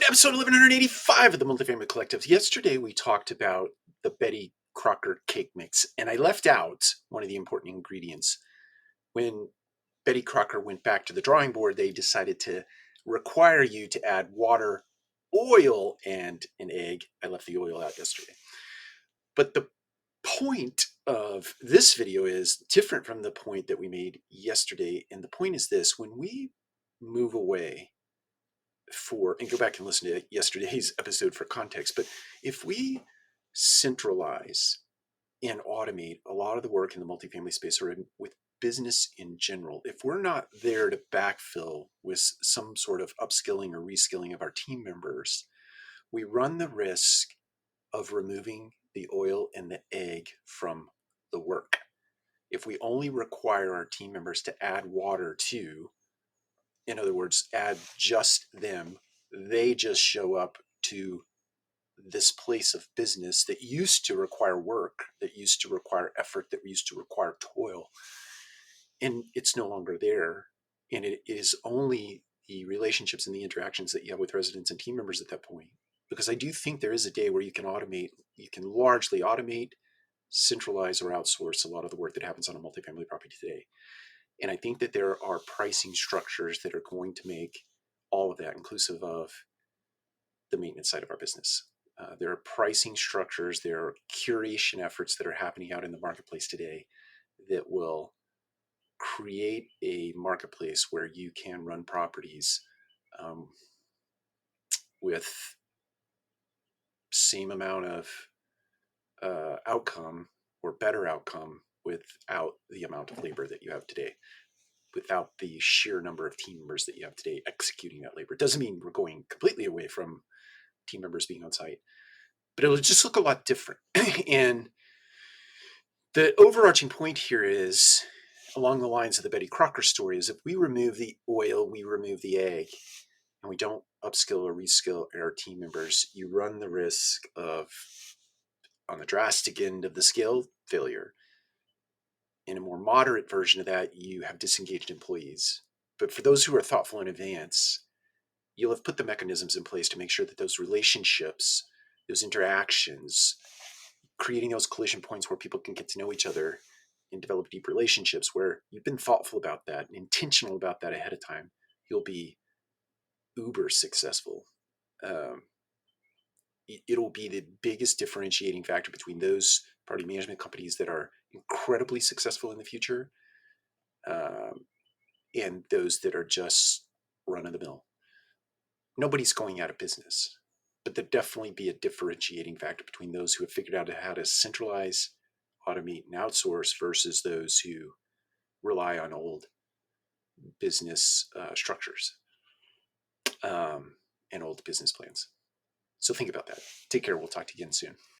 to episode 1185 of the Multifamily Collective. Yesterday we talked about the Betty Crocker cake mix, and I left out one of the important ingredients. When Betty Crocker went back to the drawing board, they decided to require you to add water, oil, and an egg. I left the oil out yesterday. But the point of this video is different from the point that we made yesterday, and the point is this: when we move away and go back and listen to yesterday's episode for context, but if we centralize and automate a lot of the work in the multifamily space or with business in general, if we're not there to backfill with some sort of upskilling or reskilling of our team members, we run the risk of removing the oil and the egg from the work. If we only require our team members to add water to, in other words, add just them, they just show up to this place of business that used to require work, that used to require effort, that used to require toil. And it's no longer there. And it is only the relationships and the interactions that you have with residents and team members at that point. Because I do think there is a day where you can largely automate, centralize, or outsource a lot of the work that happens on a multifamily property today. And I think that there are pricing structures that are going to make all of that inclusive of the maintenance side of our business. There are pricing structures, there are curation efforts that are happening out in the marketplace today that will create a marketplace where you can run properties with same amount of outcome or better outcome without the amount of labor that you have today, without the sheer number of team members that you have today executing that labor. It doesn't mean we're going completely away from team members being on site, but it'll just look a lot different. And the overarching point here is, along the lines of the Betty Crocker story, is if we remove the oil, we remove the egg, and we don't upskill or reskill our team members, you run the risk of, on the drastic end of the scale, failure. In a more moderate version of that, you have disengaged employees. But for those who are thoughtful in advance, you'll have put the mechanisms in place to make sure that those relationships, those interactions, creating those collision points where people can get to know each other and develop deep relationships, where you've been thoughtful about that and intentional about that ahead of time, you'll be uber successful. It'll be the biggest differentiating factor between those property management companies that are incredibly successful in the future and those that are just run of the mill. Nobody's going out of business, but there'll definitely be a differentiating factor between those who have figured out how to centralize, automate, and outsource versus those who rely on old business structures and old business plans. So think about that. Take care. We'll talk to you again soon.